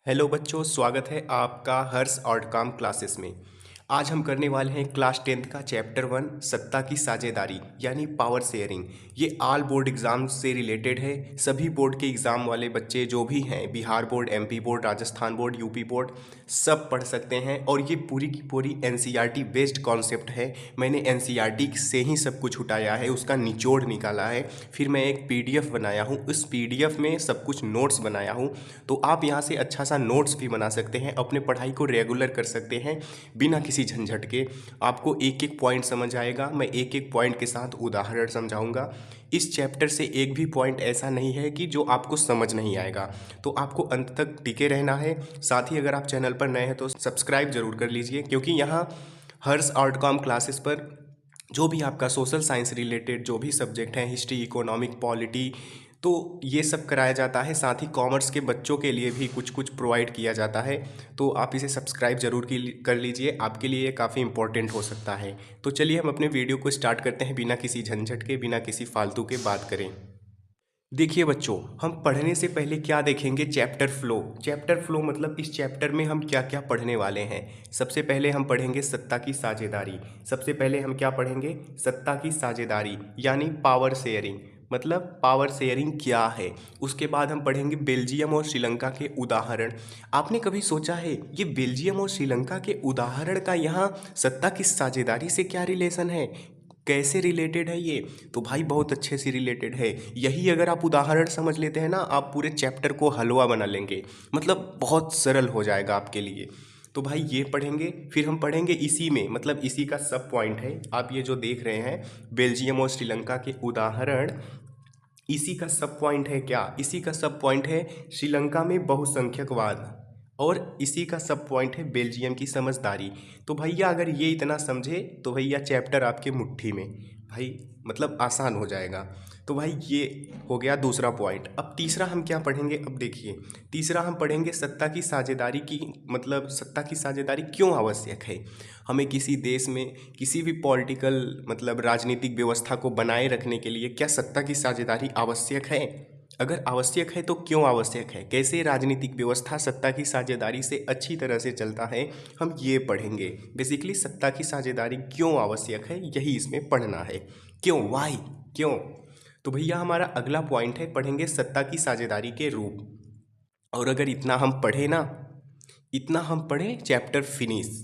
Hello बच्चों, स्वागत है आपका हर्ष आउटकम क्लासेस में। आज हम करने वाले हैं क्लास 10th का चैप्टर 1 सत्ता की साझेदारी यानी पावर शेयरिंग। ये ऑल बोर्ड एग्जाम से रिलेटेड है। सभी बोर्ड के एग्ज़ाम वाले बच्चे जो भी हैं, Bihar board, MP board, Rajasthan board, UP board, सब पढ़ सकते हैं। और ये पूरी की पूरी एनसीईआरटी बेस्ड कॉन्सेप्ट है। मैंने एनसीईआरटी से ही सब कुछ उठाया है, उसका निचोड़ निकाला है, फिर मैं एक पीडीएफ बनाया हूँ, उस पीडीएफ में सब कुछ नोट्स बनाया हूँ। तो आप यहाँ से अच्छा सा नोट्स भी बना सकते हैं, अपने पढ़ाई को रेगुलर कर सकते हैं बिना किसी झंझट के। आपको एक एक पॉइंट समझ आएगा, मैं एक एक पॉइंट के साथ उदाहरण समझाऊंगा। इस चैप्टर से एक भी पॉइंट ऐसा नहीं है कि जो आपको समझ नहीं आएगा, तो आपको अंत तक टिके रहना है। साथ ही अगर आप चैनल पर नए हैं तो सब्सक्राइब जरूर कर लीजिए, क्योंकि यहाँ हर्ष आउटकम क्लासेस पर जो भी आपका सोशल साइंस रिलेटेड जो भी सब्जेक्ट हैं, हिस्ट्री, इकोनॉमिक, पॉलिटी, तो ये सब कराया जाता है। साथ ही कॉमर्स के बच्चों के लिए भी कुछ कुछ प्रोवाइड किया जाता है। तो आप इसे सब्सक्राइब जरूर कर लीजिए, आपके लिए ये काफ़ी इंपॉर्टेंट हो सकता है। तो चलिए हम अपने वीडियो को स्टार्ट करते हैं, बिना किसी झंझट के, बिना किसी फालतू के बात करें। देखिए बच्चों, हम पढ़ने से पहले क्या देखेंगे, चैप्टर फ्लो। चैप्टर फ्लो मतलब इस चैप्टर में हम क्या क्या पढ़ने वाले हैं। सबसे पहले हम पढ़ेंगे सत्ता की साझेदारी। सबसे पहले हम क्या पढ़ेंगे, सत्ता की साझेदारी यानी पावर शेयरिंग। मतलब पावर शेयरिंग क्या है। उसके बाद हम पढ़ेंगे बेल्जियम और श्रीलंका के उदाहरण। आपने कभी सोचा है ये बेल्जियम और श्रीलंका के उदाहरण का यहाँ सत्ता की साझेदारी से क्या रिलेशन है, कैसे रिलेटेड है ये? तो भाई बहुत अच्छे से रिलेटेड है। यही अगर आप उदाहरण समझ लेते हैं ना, आप पूरे चैप्टर को हलवा बना लेंगे, मतलब बहुत सरल हो जाएगा आपके लिए। तो भाई ये पढ़ेंगे, फिर हम पढ़ेंगे इसी में, मतलब इसी का सब पॉइंट है। आप ये जो देख रहे हैं बेल्जियम और श्रीलंका के उदाहरण, इसी का सब पॉइंट है। क्या इसी का सब पॉइंट है? श्रीलंका में बहुसंख्यकवाद। और इसी का सब पॉइंट है बेल्जियम की समझदारी। तो भैया अगर ये इतना समझे तो भैया चैप्टर आपके मुट्ठी में, भाई मतलब आसान हो जाएगा। तो भाई ये हो गया दूसरा पॉइंट। अब तीसरा हम क्या पढ़ेंगे, अब देखिए तीसरा हम पढ़ेंगे सत्ता की साझेदारी की, मतलब सत्ता की साझेदारी क्यों आवश्यक है। हमें किसी देश में किसी भी पॉलिटिकल मतलब राजनीतिक व्यवस्था को बनाए रखने के लिए क्या सत्ता की साझेदारी आवश्यक है? अगर आवश्यक है तो क्यों आवश्यक है, कैसे राजनीतिक व्यवस्था सत्ता की साझेदारी से अच्छी तरह से चलता है, हम ये पढ़ेंगे। बेसिकली सत्ता की साझेदारी क्यों आवश्यक है, यही इसमें पढ़ना है। क्यों, वाई, क्यों। तो भैया हमारा अगला पॉइंट है, पढ़ेंगे सत्ता की साझेदारी के रूप। और अगर इतना हम पढ़े ना, इतना हम पढ़े, चैप्टर फिनिश।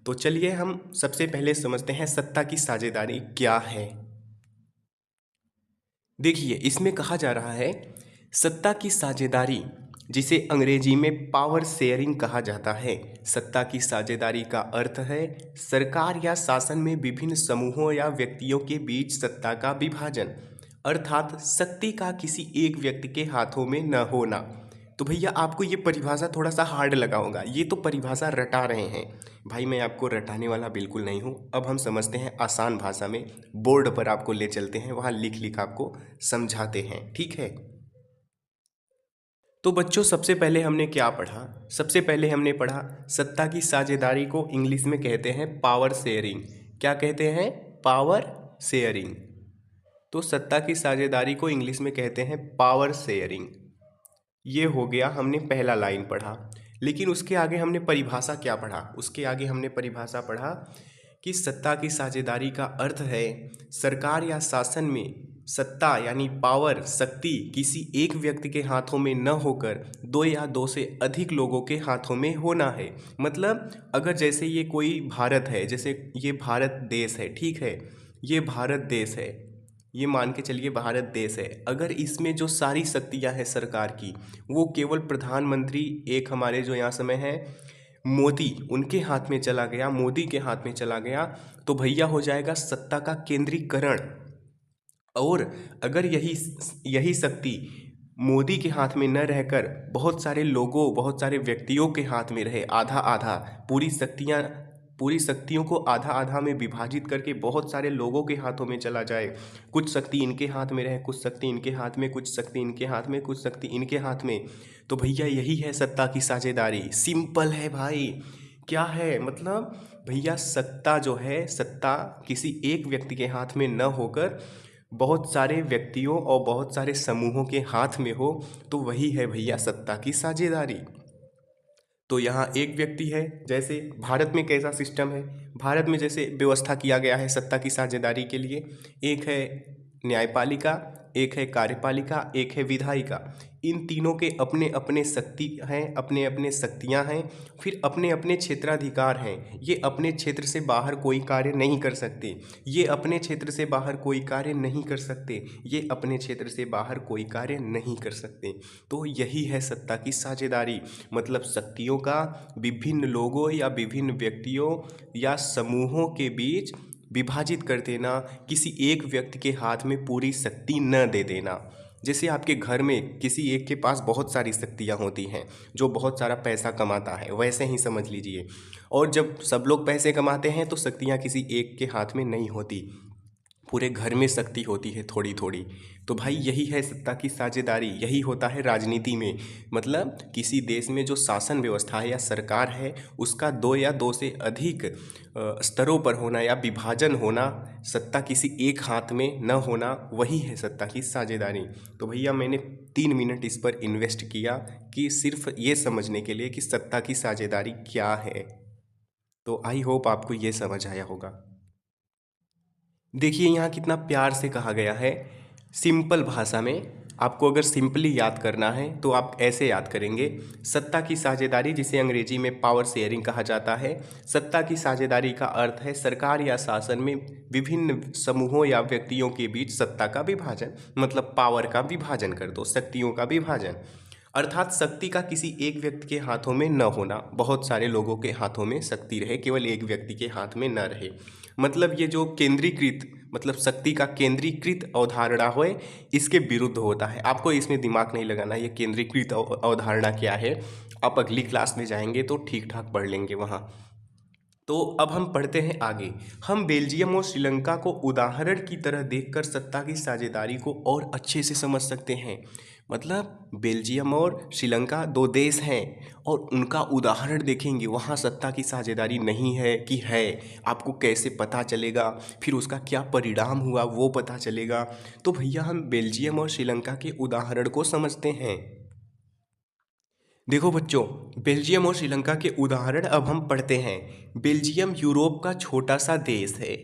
तो चलिए हम सबसे पहले समझते हैं सत्ता की साझेदारी क्या है। देखिए इसमें कहा जा रहा है सत्ता की साझेदारी, जिसे अंग्रेजी में पावर शेयरिंग कहा जाता है। सत्ता की साझेदारी का अर्थ है सरकार या शासन में विभिन्न समूहों या व्यक्तियों के बीच सत्ता का विभाजन, अर्थात शक्ति का किसी एक व्यक्ति के हाथों में न होना। तो भैया आपको ये परिभाषा थोड़ा सा हार्ड लगा होगा, ये तो परिभाषा रटा रहे हैं। भाई मैं आपको रटाने वाला बिल्कुल नहीं हूँ। अब हम समझते हैं आसान भाषा में, बोर्ड पर आपको ले चलते हैं, वहाँ लिख लिख आपको समझाते हैं, ठीक है। तो बच्चों सबसे पहले हमने क्या पढ़ा, सबसे पहले हमने पढ़ा सत्ता की साझेदारी को इंग्लिश में कहते हैं पावर शेयरिंग। क्या कहते हैं? Power sharing. तो सत्ता की साझेदारी को इंग्लिश में कहते हैं पावर शेयरिंग। ये हो गया, हमने पहला लाइन पढ़ा। लेकिन उसके आगे हमने परिभाषा क्या पढ़ा, उसके आगे हमने परिभाषा पढ़ा कि सत्ता की साझेदारी का अर्थ है सरकार या शासन में सत्ता यानी पावर, शक्ति किसी एक व्यक्ति के हाथों में न होकर दो या दो से अधिक लोगों के हाथों में होना है। मतलब अगर जैसे ये कोई भारत है, जैसे ये भारत देश है, ठीक है, ये भारत देश है, ये मान के चलिए भारत देश है। अगर इसमें जो सारी शक्तियां हैं सरकार की, वो केवल प्रधानमंत्री, एक हमारे जो यहाँ समय है मोदी, उनके हाथ में चला गया, मोदी के हाथ में चला गया, तो भैया हो जाएगा सत्ता का केंद्रीकरण। और अगर यही यही शक्ति मोदी के हाथ में न रहकर बहुत सारे लोगों, बहुत सारे व्यक्तियों के हाथ में रहे, आधा आधा, पूरी शक्तियों को आधा आधा में विभाजित करके बहुत सारे लोगों के हाथों में चला जाए, कुछ शक्ति इनके हाथ में रहे, कुछ शक्ति इनके हाथ में, कुछ शक्ति इनके हाथ में, कुछ शक्ति इनके हाथ में, तो भैया यही है सत्ता की साझेदारी। सिंपल है भाई। क्या है मतलब, भैया सत्ता जो है, सत्ता किसी एक व्यक्ति के हाथ में न होकर बहुत सारे व्यक्तियों और बहुत सारे समूहों के हाथ में हो, तो वही है भैया सत्ता की साझेदारी। तो यहाँ एक व्यक्ति है। जैसे भारत में कैसा सिस्टम है, भारत में जैसे व्यवस्था किया गया है सत्ता की साझेदारी के लिए, एक है न्यायपालिका, एक है कार्यपालिका, एक है विधायिका। इन तीनों के अपने अपने शक्ति हैं, अपने अपने शक्तियां हैं, फिर अपने अपने क्षेत्राधिकार हैं। ये अपने क्षेत्र से बाहर कोई कार्य नहीं कर सकते, ये अपने क्षेत्र से बाहर कोई कार्य नहीं कर सकते, ये अपने क्षेत्र से बाहर कोई कार्य नहीं कर सकते। तो यही है सत्ता की साझेदारी, मतलब शक्तियों का विभिन्न लोगों या विभिन्न व्यक्तियों या समूहों के बीच विभाजित कर देना, किसी एक व्यक्ति के हाथ में पूरी शक्ति न दे देना। जैसे आपके घर में किसी एक के पास बहुत सारी शक्तियाँ होती हैं, जो बहुत सारा पैसा कमाता है, वैसे ही समझ लीजिए। और जब सब लोग पैसे कमाते हैं तो शक्तियाँ किसी एक के हाथ में नहीं होती, पूरे घर में शक्ति होती है थोड़ी थोड़ी। तो भाई यही है सत्ता की साझेदारी, यही होता है राजनीति में। मतलब किसी देश में जो शासन व्यवस्था है या सरकार है, उसका दो या दो से अधिक स्तरों पर होना या विभाजन होना, सत्ता किसी एक हाथ में न होना, वही है सत्ता की साझेदारी। तो भैया मैंने 3 मिनट इस पर इन्वेस्ट किया कि सिर्फ ये समझने के लिए कि सत्ता की साझेदारी क्या है। तो आई होप आपको ये समझ आया होगा। देखिए यहाँ कितना प्यार से कहा गया है, सिंपल भाषा में। आपको अगर सिंपली याद करना है तो आप ऐसे याद करेंगे, सत्ता की साझेदारी, जिसे अंग्रेजी में पावर शेयरिंग कहा जाता है। सत्ता की साझेदारी का अर्थ है सरकार या शासन में विभिन्न समूहों या व्यक्तियों के बीच सत्ता का विभाजन, मतलब पावर का विभाजन कर दो, शक्तियों का विभाजन। अर्थात शक्ति का किसी एक व्यक्ति के हाथों में न होना, बहुत सारे लोगों के हाथों में शक्ति रहे, केवल एक व्यक्ति के हाथ में न रहे। मतलब ये जो केंद्रीकृत, मतलब शक्ति का केंद्रीकृत अवधारणा हो, इसके विरुद्ध होता है। आपको इसमें दिमाग नहीं लगाना ये केंद्रीकृत अवधारणा क्या है, आप अगली क्लास में जाएंगे तो ठीक ठाक पढ़ लेंगे वहाँ। तो अब हम पढ़ते हैं आगे। हम बेल्जियम और श्रीलंका को उदाहरण की तरह देखकर सत्ता की साझेदारी को और अच्छे से समझ सकते हैं। मतलब बेल्जियम और श्रीलंका दो देश हैं और उनका उदाहरण देखेंगे, वहाँ सत्ता की साझेदारी नहीं है कि है, आपको कैसे पता चलेगा, फिर उसका क्या परिणाम हुआ वो पता चलेगा। तो भैया हम बेल्जियम और श्रीलंका के उदाहरण को समझते हैं। देखो बच्चों, बेल्जियम और श्रीलंका के उदाहरण अब हम पढ़ते हैं। बेल्जियम यूरोप का छोटा सा देश है।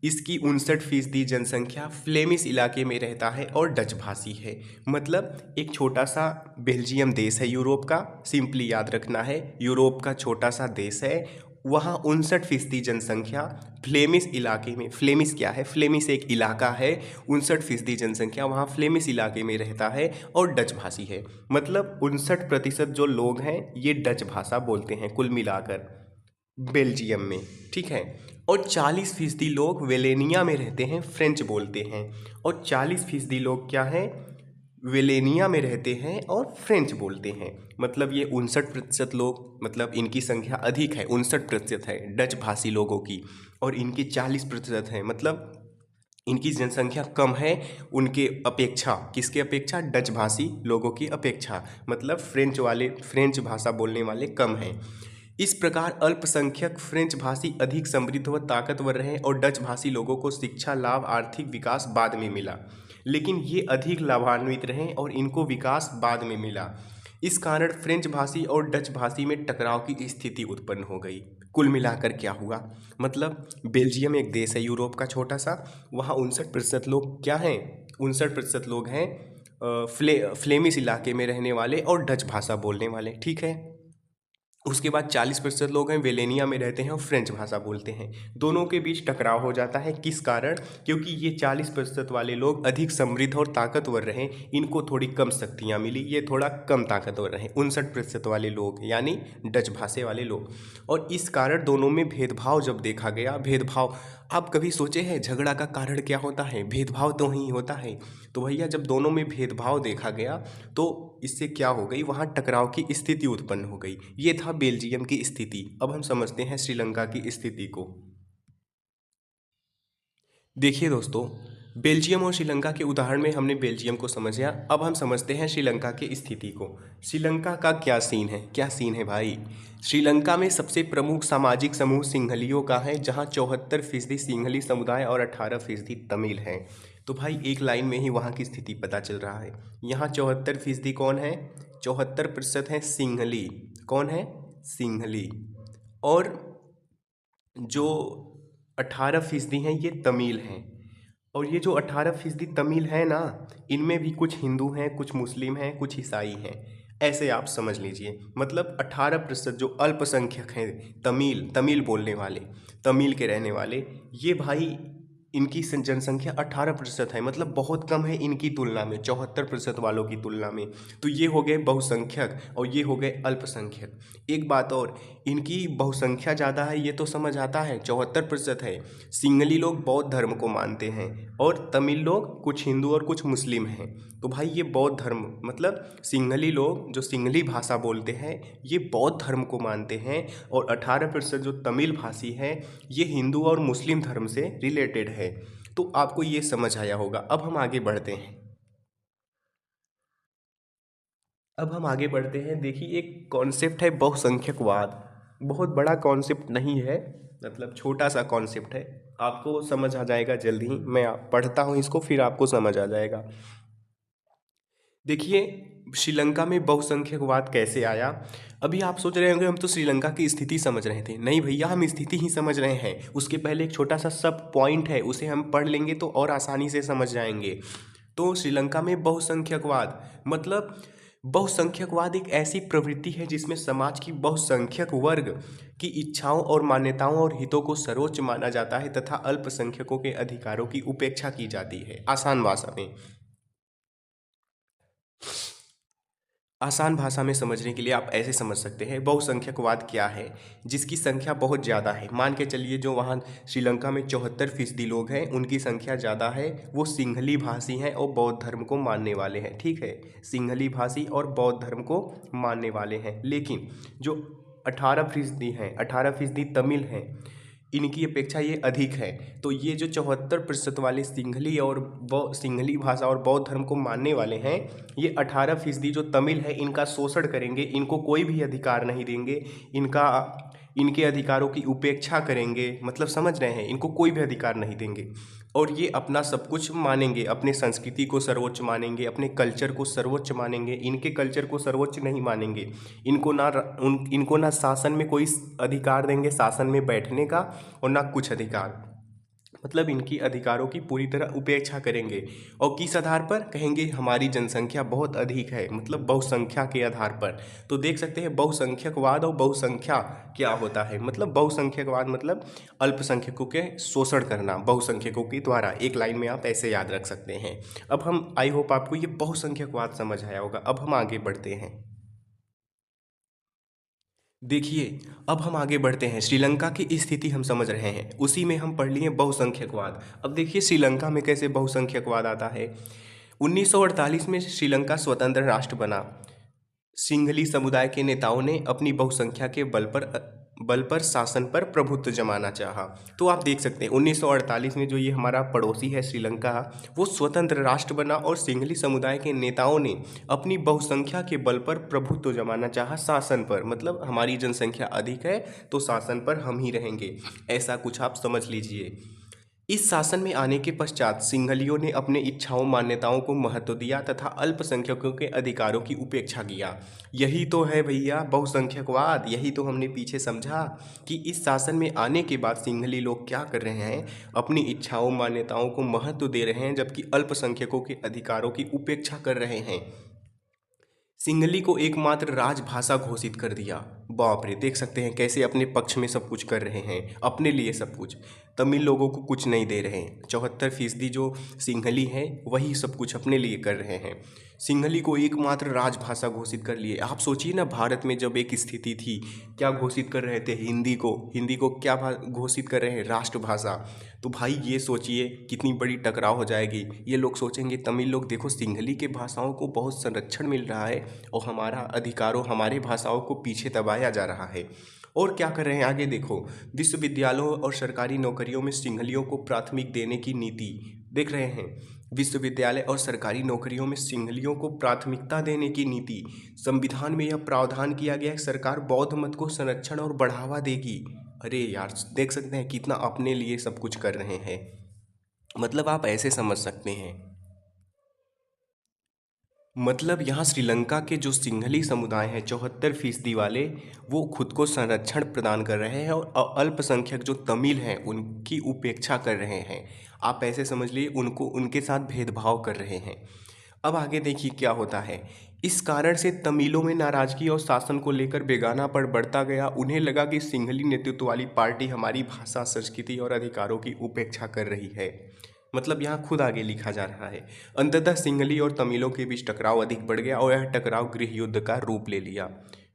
इसकी 59% जनसंख्या फ्लेमिश इलाके में रहता है और डच भाषी है। मतलब एक छोटा सा बेल्जियम देश है यूरोप का, सिंपली याद रखना है, यूरोप का छोटा सा देश है। वहाँ 59% जनसंख्या फ्लेमिश इलाके में, फ्लेमिश क्या है, फ्लेमिश एक इलाका है, 59% जनसंख्या वहाँ फ्लेमिश इलाके में रहता है और डच भाषी है। मतलब 59% जो लोग हैं ये डच भाषा बोलते हैं कुल मिलाकर बेल्जियम में, ठीक है। और 40% लोग वेलेनिया में रहते हैं, फ्रेंच बोलते हैं। और 40% लोग क्या हैं, वेलेनिया में रहते हैं और फ्रेंच बोलते हैं। मतलब ये 59% लोग, मतलब इनकी संख्या अधिक है, 59% है डच भाषी लोगों की, और इनकी 40% है, मतलब इनकी जनसंख्या कम है उनके अपेक्षा। किसके अपेक्षा, डच भाषी लोगों की अपेक्षा। मतलब फ्रेंच भाषा बोलने वाले कम हैं। इस प्रकार अल्पसंख्यक फ्रेंच भाषी अधिक समृद्ध व ताकतवर रहे और डच भाषी लोगों को शिक्षा लाभ, आर्थिक विकास बाद में मिला, लेकिन ये अधिक लाभान्वित रहे और इनको विकास बाद में मिला। इस कारण फ्रेंच भाषी और डच भाषी में टकराव की स्थिति उत्पन्न हो गई। कुल मिलाकर क्या हुआ, मतलब बेल्जियम एक देश है यूरोप का छोटा सा, वहाँ 59% लोग क्या हैं, 59% लोग हैं फ्लेमिश इलाके में रहने वाले और डच भाषा बोलने वाले, ठीक है। उसके बाद 40% लोग हैं वेलेनिया में रहते हैं और फ्रेंच भाषा बोलते हैं। दोनों के बीच टकराव हो जाता है, किस कारण, क्योंकि ये 40% वाले लोग अधिक समृद्ध और ताकतवर रहे, इनको थोड़ी कम शक्तियाँ मिली, ये थोड़ा कम ताकतवर रहे 59% वाले लोग, यानी डच भाषा वाले लोग। और इस कारण दोनों में भेदभाव जब देखा गया, भेदभाव, आप कभी सोचे हैं झगड़ा का कारण क्या होता है, भेदभाव तो ही होता है। तो भैया जब दोनों में भेदभाव देखा गया तो इससे क्या हो गई, वहाँ टकराव की स्थिति उत्पन्न हो गई। ये था बेल्जियम की स्थिति। अब हम समझते हैं श्रीलंका की स्थिति को। देखिए दोस्तों, बेल्जियम और श्रीलंका के उदाहरण में हमने बेल्जियम को समझा, अब हम समझते हैं श्रीलंका की स्थिति को। श्रीलंका का क्या सीन है, क्या सीन है भाई। श्रीलंका में सबसे प्रमुख सामाजिक समूह सिंहलियों का है, जहाँ 74% सिंहली समुदाय और 18% तमिल हैं। तो भाई एक लाइन में ही वहाँ की स्थिति पता चल रहा है। यहाँ 74% कौन है, 74% है सिंहली, कौन है, सिंहली। और जो 18% हैं ये तमिल हैं। और ये जो 18% तमिल है ना, इनमें भी कुछ हिंदू हैं, कुछ मुस्लिम हैं, कुछ ईसाई हैं। ऐसे आप समझ लीजिए, मतलब 18% जो अल्पसंख्यक हैं, तमिल तमिल बोलने वाले, तमिल के रहने वाले, ये भाई इनकी जनसंख्या 18% है, मतलब बहुत कम है इनकी तुलना में, 74% वालों की तुलना में। तो ये हो गए बहुसंख्यक और ये हो गए अल्पसंख्यक। एक बात और, इनकी बहुसंख्या ज़्यादा है ये तो समझ आता है, 74% है। सिंहली लोग बौद्ध धर्म को मानते हैं और तमिल लोग कुछ हिंदू और कुछ मुस्लिम हैं। तो भाई ये बौद्ध धर्म, मतलब सिंहली लोग जो सिंहली भाषा बोलते हैं ये बौद्ध धर्म को मानते हैं। और 18% जो तमिल भाषी हैं ये हिंदू और मुस्लिम धर्म से रिलेटेड है। तो आपको ये समझ आया होगा। अब हम आगे बढ़ते हैं। देखिए, एक कॉन्सेप्ट है बहुसंख्यकवाद। बहुत बड़ा कॉन्सेप्ट नहीं है, मतलब छोटा सा कॉन्सेप्ट है। आपको समझ आ जाएगा जल्दी ही। मैं पढ़ता हूँ इसको, फिर आपको समझ आ जाएगा। देखिए, श्रीलंका में बहुसंख्यकवाद कैसे आया। अभी आप सोच रहे होंगे हम तो श्रीलंका की स्थिति समझ रहे थे। नहीं भैया, हम स्थिति ही समझ रहे हैं, उसके पहले एक छोटा सा सब पॉइंट है, उसे हम पढ़ लेंगे तो और आसानी से समझ जाएंगे। तो श्रीलंका में बहुसंख्यकवाद मतलब, बहुसंख्यकवाद एक ऐसी प्रवृत्ति है जिसमें समाज की बहुसंख्यक वर्ग की इच्छाओं और मान्यताओं और हितों को सर्वोच्च माना जाता है तथा अल्पसंख्यकों के अधिकारों की उपेक्षा की जाती है। आसान भाषा में समझने के लिए आप ऐसे समझ सकते हैं, बहुसंख्यकवाद क्या है। जिसकी संख्या बहुत ज़्यादा है, मान के चलिए जो वहाँ श्रीलंका में 74% लोग हैं, उनकी संख्या ज़्यादा है, वो सिंहली भाषी हैं और बौद्ध धर्म को मानने वाले हैं। ठीक है, सिंहली भाषी और बौद्ध धर्म को मानने वाले हैं। लेकिन जो 18% हैं, 18% तमिल हैं, इनकी अपेक्षा ये अधिक है। तो ये जो 74% वाले सिंहली और सिंहली भाषा और बौद्ध धर्म को मानने वाले हैं, ये 18% जो तमिल है इनका शोषण करेंगे, इनको कोई भी अधिकार नहीं देंगे, इनका इनके अधिकारों की उपेक्षा करेंगे। मतलब समझ रहे हैं, इनको कोई भी अधिकार नहीं देंगे। और ये अपना सब कुछ मानेंगे, अपने संस्कृति को सर्वोच्च मानेंगे, अपने कल्चर को सर्वोच्च मानेंगे, इनके कल्चर को सर्वोच्च नहीं मानेंगे। इनको ना शासन में कोई अधिकार देंगे, शासन में बैठने का, और ना कुछ अधिकार। मतलब इनकी अधिकारों की पूरी तरह उपेक्षा करेंगे। और किस आधार पर कहेंगे, हमारी जनसंख्या बहुत अधिक है, मतलब बहुसंख्या के आधार पर। तो देख सकते हैं बहुसंख्यकवाद और बहुसंख्या क्या होता है। मतलब बहुसंख्यकवाद मतलब अल्पसंख्यकों के शोषण करना बहुसंख्यकों के द्वारा। एक लाइन में आप ऐसे याद रख सकते हैं। अब हम, आई होप आपको ये बहुसंख्यकवाद समझ आया होगा। अब हम आगे बढ़ते हैं। देखिए, अब हम आगे बढ़ते हैं। श्रीलंका की स्थिति हम समझ रहे हैं, उसी में हम पढ़ लिए बहुसंख्यकवाद। अब देखिए श्रीलंका में कैसे बहुसंख्यकवाद आता है। 1948 में श्रीलंका स्वतंत्र राष्ट्र बना। सिंहली समुदाय के नेताओं ने अपनी बहुसंख्या के बल पर शासन पर प्रभुत्व जमाना चाहा। तो आप देख सकते हैं 1948 में जो ये हमारा पड़ोसी है श्रीलंका, वो स्वतंत्र राष्ट्र बना और सिंहली समुदाय के नेताओं ने अपनी बहुसंख्या के बल पर प्रभुत्व जमाना चाहा शासन पर। मतलब हमारी जनसंख्या अधिक है तो शासन पर हम ही रहेंगे, ऐसा कुछ आप समझ लीजिए। इस शासन में आने के पश्चात सिंहलियों ने अपने इच्छाओं मान्यताओं को महत्व दिया तथा अल्पसंख्यकों के अधिकारों की उपेक्षा किया। यही तो है भैया बहुसंख्यकवाद। यही तो हमने पीछे समझा कि इस शासन में आने के बाद सिंहली लोग क्या कर रहे हैं, अपनी इच्छाओं मान्यताओं को महत्व दे रहे हैं, जबकि अल्पसंख्यकों के अधिकारों की उपेक्षा कर रहे हैं। सिंहली को एकमात्र राजभाषा घोषित कर दिया। बाप रे, देख सकते हैं कैसे अपने पक्ष में सब कुछ कर रहे हैं, अपने लिए सब कुछ। तमिल लोगों को कुछ नहीं दे रहे हैं। 74% जो सिंहली हैं वही सब कुछ अपने लिए कर रहे हैं। सिंहली को एकमात्र राजभाषा घोषित कर लिए। आप सोचिए ना, भारत में जब एक स्थिति थी, क्या घोषित कर रहे थे, हिंदी को क्या घोषित कर रहे हैं, राष्ट्रभाषा। तो भाई ये सोचिए कितनी बड़ी टकराव हो जाएगी। ये लोग सोचेंगे, तमिल लोग देखो सिंहली के भाषाओं को बहुत संरक्षण मिल रहा है और हमारा अधिकारों, हमारे भाषाओं को पीछे दबाया जा रहा है। और क्या कर रहे हैं आगे देखो, विश्वविद्यालयों और सरकारी नौकरियों में सिंहलियों को प्राथमिक देने की नीति देख रहे हैं। विश्वविद्यालय और सरकारी नौकरियों में सिंहलियों को प्राथमिकता देने की नीति। संविधान में यह प्रावधान किया गया है, सरकार बौद्ध मत को संरक्षण और बढ़ावा देगी। अरे यार, देख सकते हैं कितना अपने लिए सब कुछ कर रहे हैं। मतलब आप ऐसे समझ सकते हैं। मतलब यहाँ श्रीलंका के जो सिंहली समुदाय हैं 74% वाले, वो खुद को संरक्षण प्रदान कर रहे हैं और अल्पसंख्यक जो तमिल हैं उनकी उपेक्षा कर रहे हैं। आप ऐसे समझ लीजिए उनको उनके साथ भेदभाव कर रहे हैं। अब आगे देखिए क्या होता है। इस कारण से तमिलों में नाराजगी और शासन को लेकर बेगानापन बढ़ता गया। उन्हें लगा कि सिंहली नेतृत्व वाली पार्टी हमारी भाषा, संस्कृति और अधिकारों की उपेक्षा कर रही है। मतलब यहाँ खुद आगे लिखा जा रहा है। अंततः सिंहली और तमिलों के बीच टकराव अधिक बढ़ गया और यह टकराव गृह युद्ध का रूप ले लिया।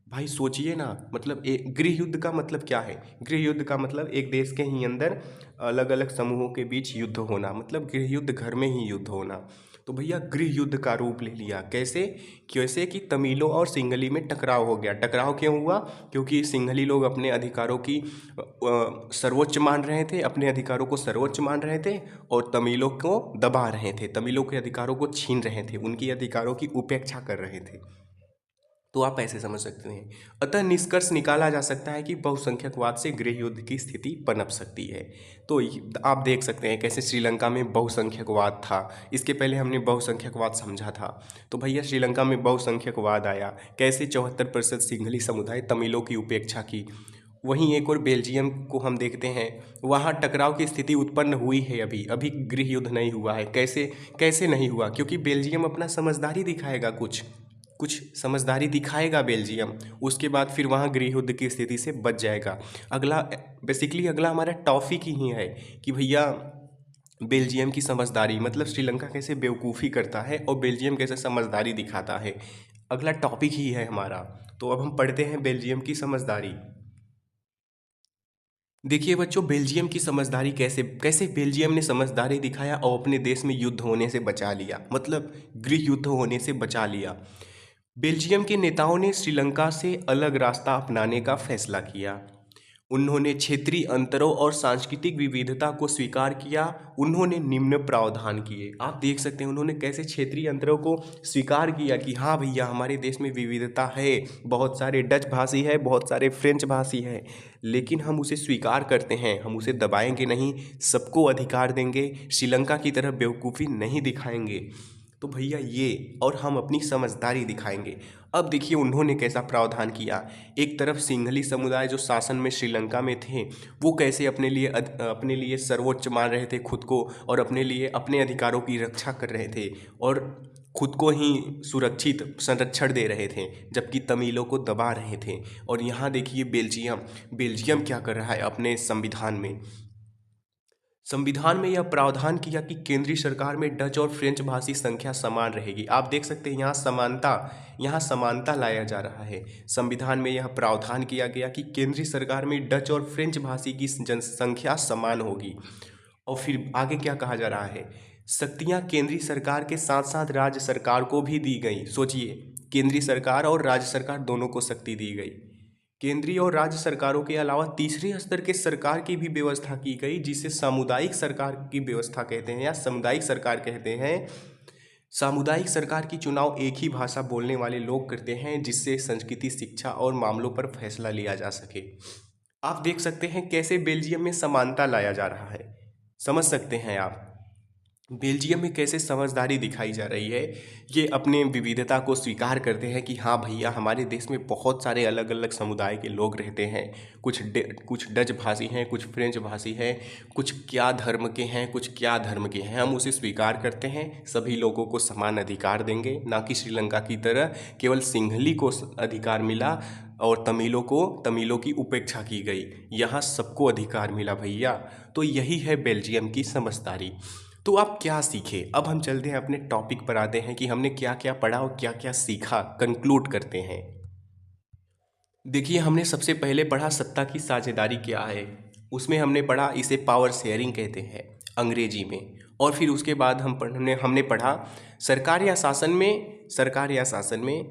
भाई सोचिए ना, मतलब एक गृह युद्ध का मतलब क्या है? गृह युद्ध का मतलब एक देश के ही अंदर अलग अलग समूहों के बीच युद्ध होना, मतलब गृह युद्ध घर में ही युद्ध होना। तो भैया गृह युद्ध का रूप ले लिया। कैसे? कैसे कि तमिलों और सिंहली में टकराव हो गया। टकराव क्यों हुआ? क्योंकि सिंहली लोग अपने अधिकारों की सर्वोच्च मान रहे थे, अपने अधिकारों को सर्वोच्च मान रहे थे और तमिलों को दबा रहे थे, तमिलों के अधिकारों को छीन रहे थे, उनकी अधिकारों की उपेक्षा कर रहे थे। तो आप ऐसे समझ सकते हैं। अतः निष्कर्ष निकाला जा सकता है कि बहुसंख्यकवाद से गृह युद्ध की स्थिति पनप सकती है। तो आप देख सकते हैं कैसे श्रीलंका में बहुसंख्यकवाद था। इसके पहले हमने बहुसंख्यकवाद समझा था। तो भैया श्रीलंका में बहुसंख्यकवाद आया, कैसे 74% सिंहली समुदाय तमिलों की उपेक्षा की। वहीं एक और बेल्जियम को हम देखते हैं, वहाँ टकराव की स्थिति उत्पन्न हुई है। अभी अभी गृह युद्ध नहीं हुआ है। कैसे? कैसे नहीं हुआ? क्योंकि बेल्जियम अपना समझदारी दिखाएगा, कुछ कुछ समझदारी दिखाएगा बेल्जियम, उसके बाद फिर वहाँ गृह युद्ध की स्थिति से बच जाएगा। अगला बेसिकली अगला हमारा टॉपिक ही है कि भैया बेल्जियम की समझदारी, मतलब श्रीलंका कैसे बेवकूफ़ी करता है और बेल्जियम कैसे समझदारी दिखाता है, अगला टॉपिक ही है हमारा। तो अब हम पढ़ते हैं बेल्जियम की समझदारी। देखिए बच्चों, बेल्जियम की समझदारी कैसे कैसे बेल्जियम ने समझदारी दिखाया और अपने देश में युद्ध होने से बचा लिया, मतलब गृह युद्ध होने से बचा लिया। बेल्जियम के नेताओं ने श्रीलंका से अलग रास्ता अपनाने का फैसला किया। उन्होंने क्षेत्रीय अंतरों और सांस्कृतिक विविधता को स्वीकार किया। उन्होंने निम्न प्रावधान किए। आप देख सकते हैं उन्होंने कैसे क्षेत्रीय अंतरों को स्वीकार किया कि हाँ भैया हमारे देश में विविधता है, बहुत सारे डच भाषी है, बहुत सारे फ्रेंच भाषी है, लेकिन हम उसे स्वीकार करते हैं, हम उसे दबाएंगे नहीं, सबको अधिकार देंगे, श्रीलंका की तरह बेवकूफ़ी नहीं दिखाएंगे। तो भैया ये, और हम अपनी समझदारी दिखाएंगे। अब देखिए उन्होंने कैसा प्रावधान किया। एक तरफ सिंहली समुदाय जो शासन में श्रीलंका में थे, वो कैसे अपने लिए सर्वोच्च मान रहे थे खुद को और अपने लिए अपने अधिकारों की रक्षा कर रहे थे और खुद को ही सुरक्षित संरक्षण दे रहे थे, जबकि तमिलों को दबा रहे थे। और यहाँ देखिए बेल्जियम क्या कर रहा है अपने संविधान में यह प्रावधान किया कि केंद्रीय सरकार में डच और फ्रेंच भाषी संख्या समान रहेगी। आप देख सकते हैं यहाँ समानता लाया जा रहा है। संविधान में यह प्रावधान किया गया कि केंद्रीय सरकार में डच और फ्रेंच भाषी की जनसंख्या समान होगी। और फिर आगे क्या कहा जा रहा है, शक्तियाँ केंद्रीय सरकार के साथ साथ राज्य सरकार को भी दी गई। सोचिए, केंद्रीय सरकार और राज्य सरकार दोनों को शक्ति दी गई। केंद्रीय और राज्य सरकारों के अलावा तीसरे स्तर के सरकार की भी व्यवस्था की गई, जिसे सामुदायिक सरकार की व्यवस्था कहते हैं या सामुदायिक सरकार कहते हैं। सामुदायिक सरकार की चुनाव एक ही भाषा बोलने वाले लोग करते हैं, जिससे संस्कृति, शिक्षा और मामलों पर फैसला लिया जा सके। आप देख सकते हैं कैसे बेल्जियम में समानता लाया जा रहा है। समझ सकते हैं आप बेल्जियम में कैसे समझदारी दिखाई जा रही है। ये अपने विविधता को स्वीकार करते हैं कि हाँ भैया हमारे देश में बहुत सारे अलग अलग समुदाय के लोग रहते हैं, कुछ डच भाषी हैं, कुछ फ्रेंच भाषी हैं, कुछ क्या धर्म के हैं, कुछ क्या धर्म के हैं, हम उसे स्वीकार करते हैं। सभी लोगों को समान अधिकार देंगे, ना कि श्रीलंका की तरह केवल सिंहली को अधिकार मिला और तमिलों की उपेक्षा की गई। यहाँ सबको अधिकार मिला भैया। तो यही है बेल्जियम की समझदारी। तो आप क्या सीखे? अब हम चलते हैं अपने टॉपिक पर, आते हैं कि हमने क्या क्या पढ़ा और क्या क्या सीखा। कंक्लूड करते हैं। देखिए हमने सबसे पहले पढ़ा सत्ता की साझेदारी क्या है। उसमें हमने पढ़ा इसे पावर शेयरिंग कहते हैं अंग्रेजी में। और फिर उसके बाद हमने पढ़ा सरकार या शासन में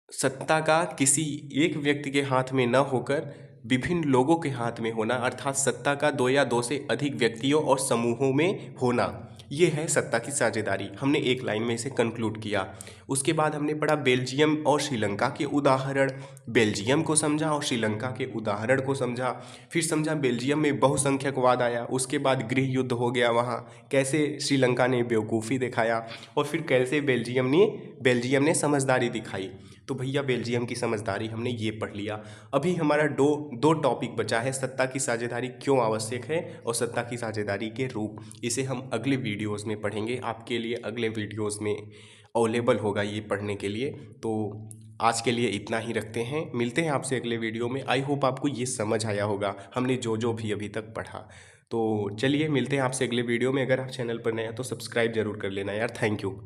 सत्ता का किसी एक व्यक्ति के हाथ में न होकर विभिन्न लोगों के हाथ में होना, अर्थात सत्ता का दो या दो से अधिक व्यक्तियों और समूहों में होना। ये है सत्ता की साझेदारी। हमने एक लाइन में इसे कंक्लूड किया। उसके बाद हमने पढ़ा बेल्जियम और श्रीलंका के उदाहरण, बेल्जियम को समझा और श्रीलंका के उदाहरण को समझा। फिर समझा बेल्जियम में बहुसंख्यकवाद आया, उसके बाद गृह युद्ध हो गया वहाँ, कैसे श्रीलंका ने बेवकूफ़ी दिखाया और फिर कैसे बेल्जियम ने समझदारी दिखाई। तो भैया बेल्जियम की समझदारी हमने ये पढ़ लिया। अभी हमारा दो टॉपिक बचा है, सत्ता की साझेदारी क्यों आवश्यक है और सत्ता की साझेदारी के रूप। इसे हम अगले वीडियोस में पढ़ेंगे, आपके लिए अगले वीडियोस में अवेलेबल होगा ये पढ़ने के लिए। तो आज के लिए इतना ही रखते हैं, मिलते हैं आपसे अगले वीडियो में। आई होप आपको ये समझ आया होगा हमने जो भी अभी तक पढ़ा। तो चलिए मिलते हैं आपसे अगले वीडियो में। अगर आप चैनल पर नए हैं तो सब्सक्राइब जरूर कर लेना यार। Thank you.